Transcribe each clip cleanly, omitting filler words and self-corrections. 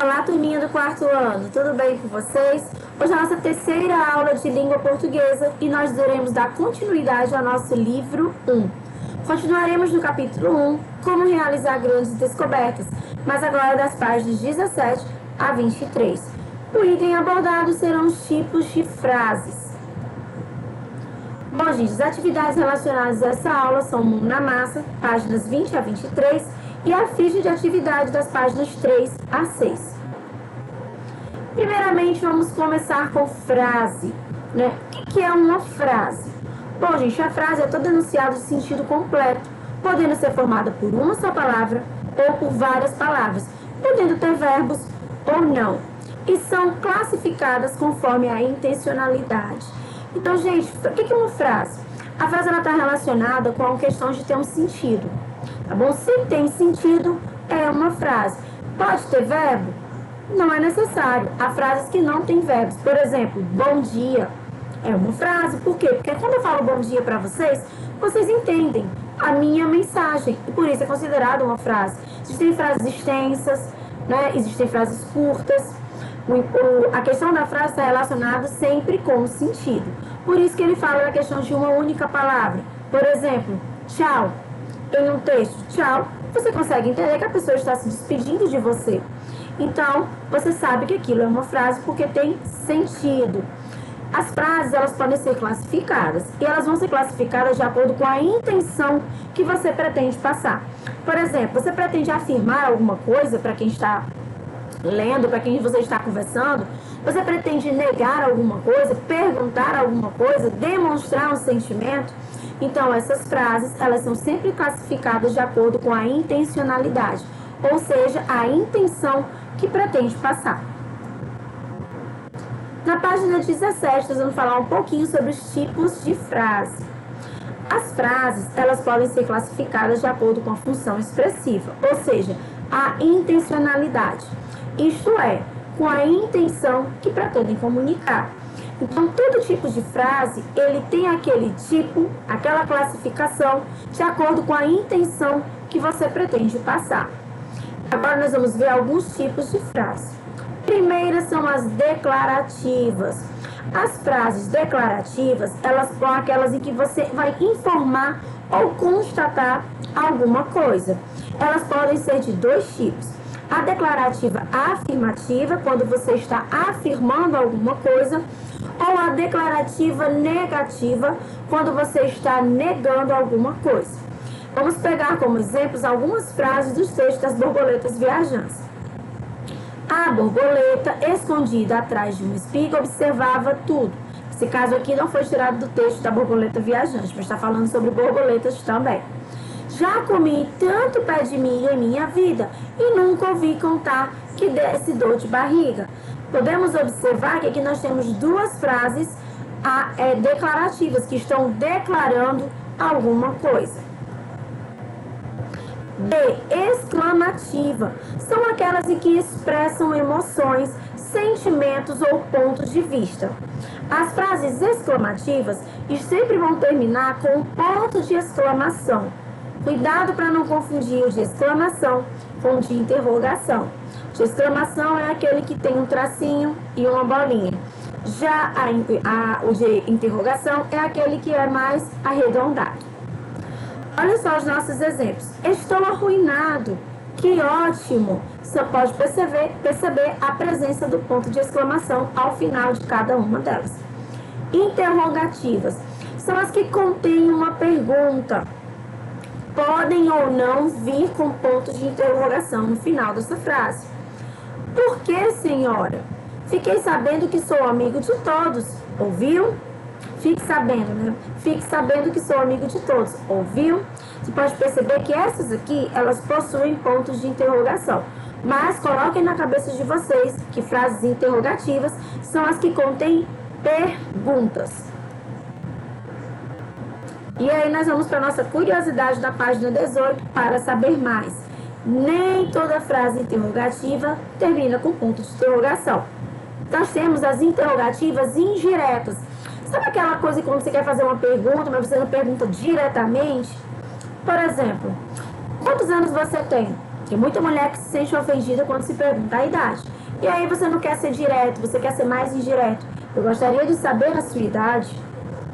Olá, turminha do quarto ano, tudo bem com vocês? Hoje é a nossa terceira aula de língua portuguesa e nós iremos dar continuidade ao nosso livro 1. Continuaremos no capítulo 1, como realizar grandes descobertas, mas agora das páginas 17 a 23. O item abordado serão os tipos de frases. Bom, gente, as atividades relacionadas a essa aula são Mão na Massa, páginas 20 a 23, e a ficha de atividade das páginas 3 a 6. Primeiramente, vamos começar com frase, né? O que é uma frase? Bom, gente, a frase é todo enunciado de sentido completo, podendo ser formada por uma só palavra ou por várias palavras, podendo ter verbos ou não, e são classificadas conforme a intencionalidade. Então, gente, o que é uma frase? A frase está relacionada com a questão de ter um sentido, tá bom? Se tem sentido, é uma frase. Pode ter verbo? Não é necessário. Há frases que não têm verbos. Por exemplo, bom dia é uma frase. Por quê? Porque quando eu falo bom dia para vocês, vocês entendem a minha mensagem. E por isso é considerado uma frase. Existem frases extensas, né? Existem frases curtas. A questão da frase está relacionada sempre com o sentido. Por isso que ele fala da questão de uma única palavra. Por exemplo, tchau. Em um texto, tchau, você consegue entender que a pessoa está se despedindo de você. Então, você sabe que aquilo é uma frase porque tem sentido. As frases, elas podem ser classificadas. E elas vão ser classificadas de acordo com a intenção que você pretende passar. Por exemplo, você pretende afirmar alguma coisa para quem está lendo, para quem você está conversando. Você pretende negar alguma coisa, perguntar alguma coisa, demonstrar um sentimento. Então, essas frases, elas são sempre classificadas de acordo com a intencionalidade. Ou seja, a intenção que pretende passar. Na página 17, nós vamos falar um pouquinho sobre os tipos de frase. As frases, elas podem ser classificadas de acordo com a função expressiva, ou seja, a intencionalidade. Isto é, com a intenção que pretendem comunicar. Então, todo tipo de frase, ele tem aquele tipo, aquela classificação, de acordo com a intenção que você pretende passar. Agora nós vamos ver alguns tipos de frase. Primeiras são as declarativas. As frases declarativas, elas são aquelas em que você vai informar ou constatar alguma coisa. Elas podem ser de dois tipos. A declarativa afirmativa, quando você está afirmando alguma coisa, ou a declarativa negativa, quando você está negando alguma coisa. Vamos pegar como exemplos algumas frases dos textos das borboletas viajantes. A borboleta, escondida atrás de uma espiga, observava tudo. Esse caso aqui não foi tirado do texto da borboleta viajante, mas está falando sobre borboletas também. Já comi tanto pé de milho em minha vida e nunca ouvi contar que desse dor de barriga. Podemos observar que aqui nós temos duas frases declarativas que estão declarando alguma coisa. B, exclamativa. São aquelas em que expressam emoções, sentimentos ou pontos de vista. As frases exclamativas sempre vão terminar com um ponto de exclamação. Cuidado para não confundir o de exclamação com o de interrogação. O de exclamação é aquele que tem um tracinho e uma bolinha. Já o de interrogação é aquele que é mais arredondado. Olha só os nossos exemplos. Estou arruinado. Que ótimo! Você pode perceber a presença do ponto de exclamação ao final de cada uma delas. Interrogativas são as que contêm uma pergunta. Podem ou não vir com ponto de interrogação no final dessa frase. Por que, senhora? Fiquei sabendo que sou amigo de todos. Ouviu? Fique sabendo, né? Fique sabendo que sou amigo de todos. Ouviu? Você pode perceber que essas aqui, elas possuem pontos de interrogação. Mas coloquem na cabeça de vocês que frases interrogativas são as que contêm perguntas. E aí nós vamos para a nossa curiosidade da página 18 para saber mais. Nem toda frase interrogativa termina com ponto de interrogação. Nós temos as interrogativas indiretas. Sabe aquela coisa que quando você quer fazer uma pergunta, mas você não pergunta diretamente? Por exemplo, quantos anos você tem? Tem muita mulher que se sente ofendida quando se pergunta a idade. E aí você não quer ser direto, você quer ser mais indireto. Eu gostaria de saber a sua idade.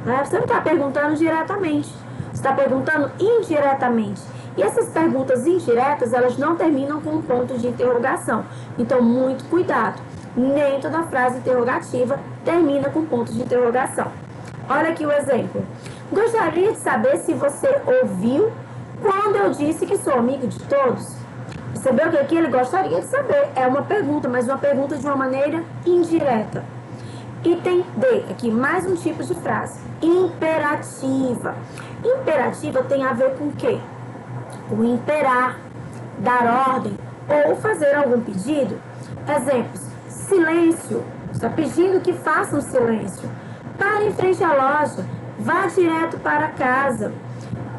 Né? Você não está perguntando diretamente, você está perguntando indiretamente. E essas perguntas indiretas, elas não terminam com um ponto de interrogação. Então, muito cuidado. Nem toda frase interrogativa termina com ponto de interrogação. Olha aqui o exemplo. Gostaria de saber se você ouviu quando eu disse que sou amigo de todos. Percebeu que aqui ele gostaria de saber. É uma pergunta, mas uma pergunta de uma maneira indireta. Item D, aqui mais um tipo de frase. Imperativa. Imperativa tem a ver com o quê? Com imperar, dar ordem ou fazer algum pedido. Exemplos. Silêncio. Está pedindo que faça um silêncio. Pare em frente à loja. Vá direto para casa.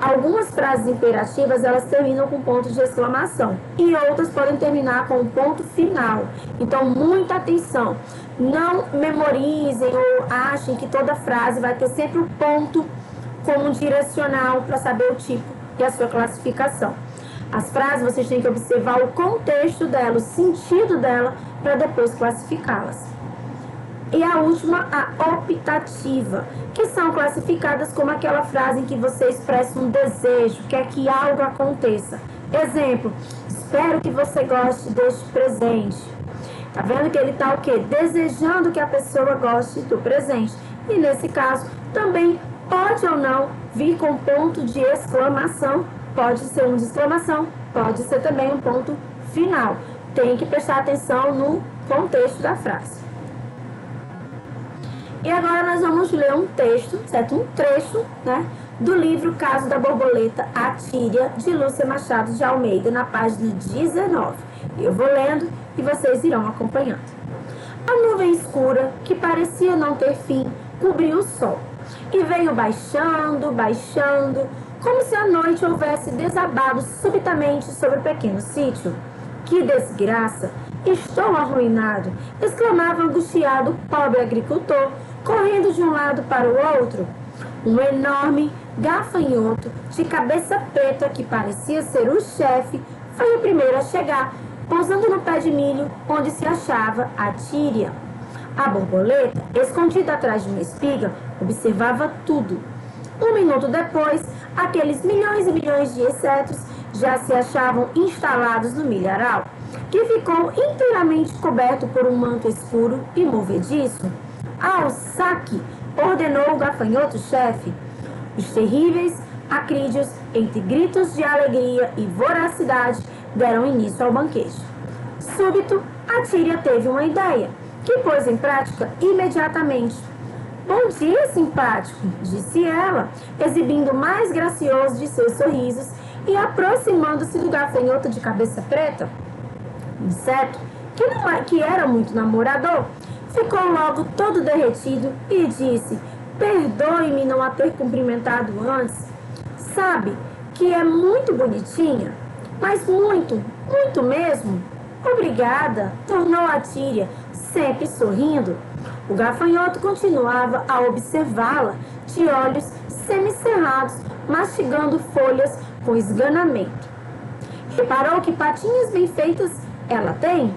Algumas frases imperativas, elas terminam com ponto de exclamação. E outras podem terminar com um ponto final. Então, muita atenção. Não memorizem ou achem que toda frase vai ter sempre um ponto como direcional para saber o tipo e a sua classificação. As frases, vocês têm que observar o contexto dela, o sentido dela, para depois classificá-las. E a última, a optativa, que são classificadas como aquela frase em que você expressa um desejo, quer que algo aconteça. Exemplo, espero que você goste deste presente. Tá vendo que ele tá o quê? Desejando que a pessoa goste do presente. E nesse caso, também pode ou não vir com ponto de exclamação. Pode ser um de exclamação, pode ser também um ponto final. Tem que prestar atenção no contexto da frase. E agora nós vamos ler um texto, certo? Um trecho, né, do livro Caso da Borboleta, A Tíria, de Lúcia Machado de Almeida, na página 19. Eu vou lendo e vocês irão acompanhando. A nuvem escura, que parecia não ter fim, cobriu o sol e veio baixando, baixando, como se a noite houvesse desabado subitamente sobre o pequeno sítio. Que desgraça! Estou arruinado! Exclamava angustiado o pobre agricultor, correndo de um lado para o outro. Um enorme gafanhoto de cabeça preta, que parecia ser o chefe, foi o primeiro a chegar, pousando no pé de milho onde se achava a tíria. A borboleta, escondida atrás de uma espiga, observava tudo. Um minuto depois, aqueles milhões e milhões de insetos já se achavam instalados no milharal, que ficou inteiramente coberto por um manto escuro e movediço. Ao saque, ordenou o gafanhoto-chefe. Os terríveis acrídeos, entre gritos de alegria e voracidade, deram início ao banquete. Súbito, a tíria teve uma ideia, que pôs em prática imediatamente. Bom dia, simpático, disse ela, exibindo o mais gracioso de seus sorrisos e aproximando-se do gafanhoto de cabeça preta. O inseto, que era muito namorador, ficou logo todo derretido e disse: perdoe-me não a ter cumprimentado antes. Sabe que é muito bonitinha, mas muito, muito mesmo. Obrigada, tornou a tíria, sempre sorrindo. O gafanhoto continuava a observá-la, de olhos semicerrados, mastigando folhas com esganamento. Reparou que patinhas bem feitas ela tem?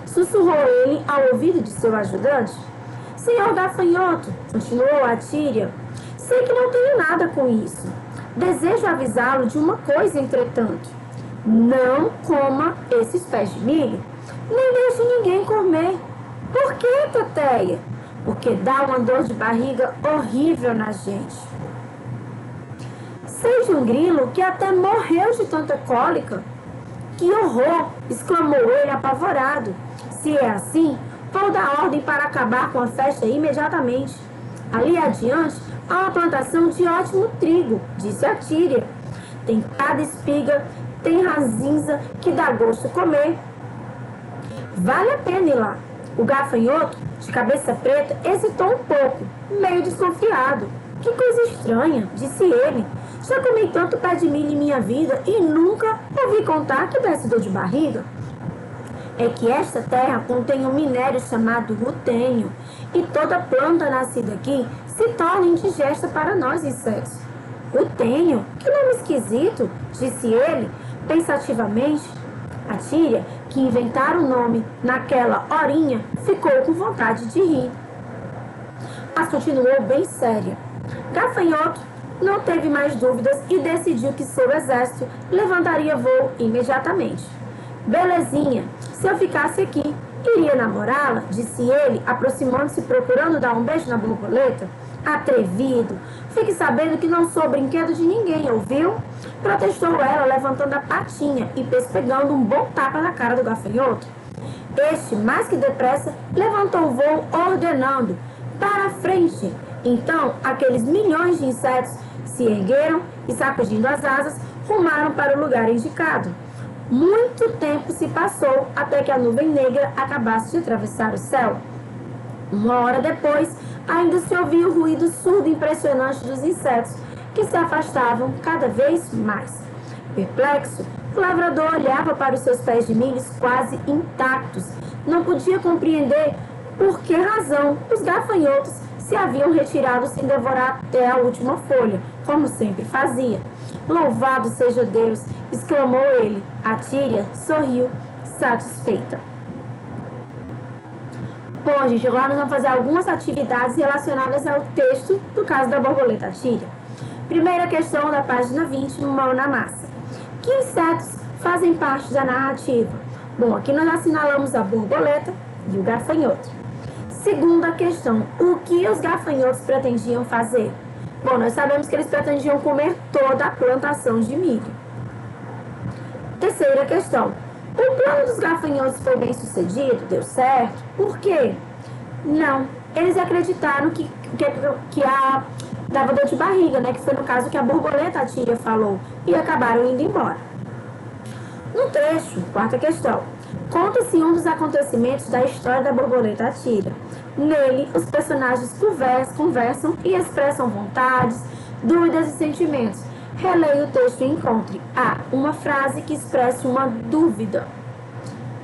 Sussurrou ele ao ouvido de seu ajudante. Senhor gafanhoto, continuou a tíria, sei que não tenho nada com isso. Desejo avisá-lo de uma coisa, entretanto. Não coma esses pés de milho, nem deixe ninguém comer. Por que, Teteia? Porque dá uma dor de barriga horrível na gente. Sei de um grilo que até morreu de tanta cólica. Que horror! Exclamou ele apavorado. Se é assim, vou dar ordem para acabar com a festa imediatamente. Ali adiante há uma plantação de ótimo trigo, disse a tíria. Tem cada espiga, tem ranzinza que dá gosto comer. Vale a pena ir lá. O gafanhoto, de cabeça preta, hesitou um pouco, meio desconfiado. Que coisa estranha, disse ele. Já comi tanto pé de milho em minha vida e nunca ouvi contar que desse dor de barriga. É que esta terra contém um minério chamado rutênio, e toda planta nascida aqui se torna indigesta para nós insetos. Rutênio? Que nome esquisito, disse ele, pensativamente. A Tíria, que inventaram o nome naquela horinha, ficou com vontade de rir. Mas continuou bem séria. Gafanhoto não teve mais dúvidas e decidiu que seu exército levantaria voo imediatamente. Belezinha, se eu ficasse aqui, iria namorá-la, disse ele, aproximando-se procurando dar um beijo na borboleta. Atrevido, fique sabendo que não sou brinquedo de ninguém, ouviu? Protestou ela, levantando a patinha e pegando um bom tapa na cara do gafanhoto. Este, mais que depressa, levantou o voo, ordenando: para frente! Então, aqueles milhões de insetos se ergueram e, sacudindo as asas, rumaram para o lugar indicado. Muito tempo se passou até que a nuvem negra acabasse de atravessar o céu. 1 hora depois, ainda se ouvia o ruído surdo e impressionante dos insetos, que se afastavam cada vez mais. Perplexo, o lavrador olhava para os seus pés de milho quase intactos. Não podia compreender por que razão os gafanhotos se haviam retirado sem devorar até a última folha, como sempre fazia. Louvado seja Deus! Exclamou ele. A Tíria sorriu, satisfeita. Bom, gente, agora nós vamos fazer algumas atividades relacionadas ao texto do caso da borboleta Tíria. Primeira questão da página 20, mão na massa. Que insetos fazem parte da narrativa? Bom, aqui nós assinalamos a borboleta e o gafanhoto. Segunda questão, o que os gafanhotos pretendiam fazer? Bom, nós sabemos que eles pretendiam comer toda a plantação de milho. Terceira questão, o plano dos gafanhotos foi bem sucedido? Deu certo? Por quê? Não, eles acreditaram que dava dor de barriga, né? Que foi no caso que a borboleta Tíria falou, e acabaram indo embora. No trecho, quarta questão, conta-se um dos acontecimentos da história da borboleta Tíria. Nele, os personagens conversam e expressam vontades, dúvidas e sentimentos. Releia o texto e encontre A. Uma frase que expresse uma dúvida.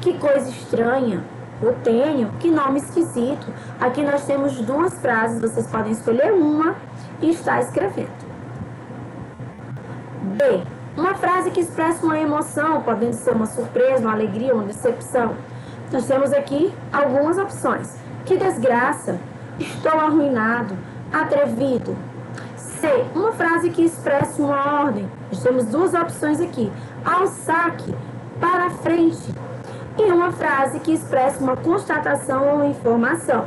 Que coisa estranha. Eu tenho. Que nome esquisito. Aqui nós temos duas frases. Vocês podem escolher uma e estar escrevendo. B. Uma frase que expressa uma emoção, podendo ser uma surpresa, uma alegria, uma decepção. Nós temos aqui algumas opções. Que desgraça. Estou arruinado. Atrevido. C. Uma frase que expressa uma ordem. Nós temos duas opções aqui. Ao saque, para frente. E uma frase que expressa uma constatação ou uma informação.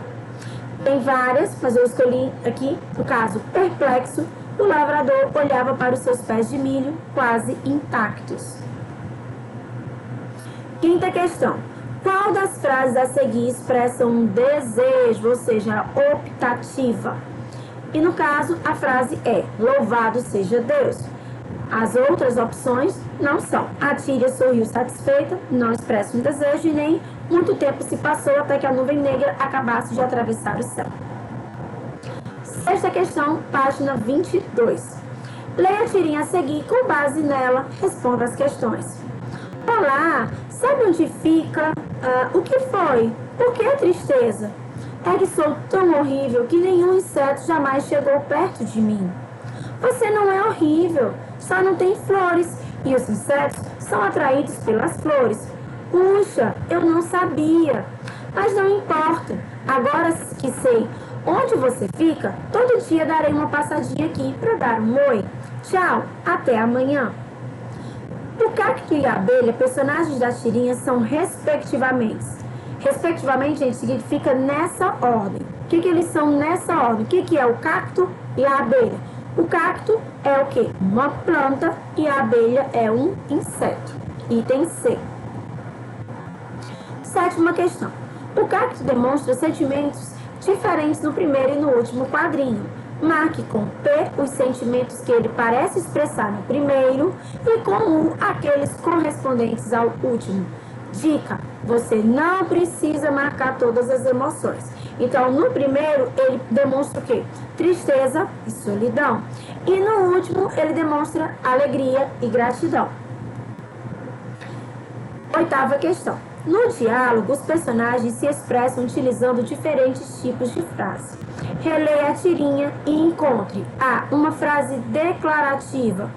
Tem várias, mas eu escolhi aqui, no caso, perplexo. O lavrador olhava para os seus pés de milho, quase intactos. Quinta questão. Qual das frases a seguir expressa um desejo, ou seja, optativa? E no caso, a frase é: louvado seja Deus. As outras opções não são. A Tíria sorriu satisfeita, não expressa um desejo e nem muito tempo se passou até que a nuvem negra acabasse de atravessar o céu. Sexta questão, página 22. Leia a tirinha a seguir, com base nela, responda as questões. Olá, sabe onde fica? O que foi? Por que a tristeza? É que sou tão horrível que nenhum inseto jamais chegou perto de mim. Você não é horrível, só não tem flores e os insetos são atraídos pelas flores. Puxa, eu não sabia. Mas não importa, agora que sei onde você fica, todo dia darei uma passadinha aqui para dar um oi. Tchau, até amanhã. O cacto e a abelha, personagens da tirinha, são respectivamente. Respectivamente, gente, significa nessa ordem. O que eles são nessa ordem? O que é o cacto e a abelha? O cacto é o quê? Uma planta e a abelha é um inseto. Item C. Sétima questão. O cacto demonstra sentimentos diferentes no primeiro e no último quadrinho. Marque com P os sentimentos que ele parece expressar no primeiro e com U aqueles correspondentes ao último. Dica: você não precisa marcar todas as emoções. Então, no primeiro, ele demonstra o quê? Tristeza e solidão. E no último, ele demonstra alegria e gratidão. Oitava questão. No diálogo, os personagens se expressam utilizando diferentes tipos de frase. Releia a tirinha e encontre A. Uma frase declarativa.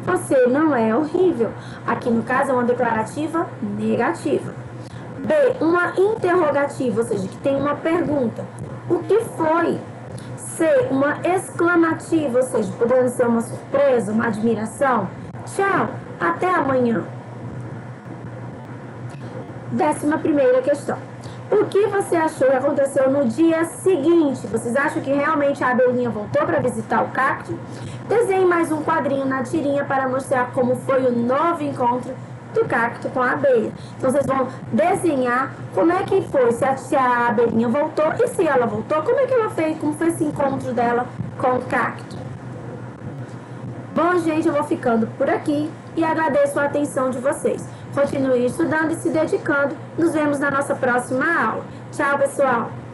Você não é horrível. Aqui no caso é uma declarativa negativa. B, uma interrogativa, ou seja, que tem uma pergunta. O que foi? C, uma exclamativa, ou seja, podendo ser uma surpresa, uma admiração. Tchau, até amanhã. 11ª questão. O que você achou que aconteceu no dia seguinte? Vocês acham que realmente a abelhinha voltou para visitar o cacto? Desenhe mais um quadrinho na tirinha para mostrar como foi o novo encontro do cacto com a abelha. Então, vocês vão desenhar como é que foi, se a abelhinha voltou e se ela voltou, como é que ela fez, como foi esse encontro dela com o cacto. Bom, gente, eu vou ficando por aqui e agradeço a atenção de vocês. Continue estudando e se dedicando. Nos vemos na nossa próxima aula. Tchau, pessoal!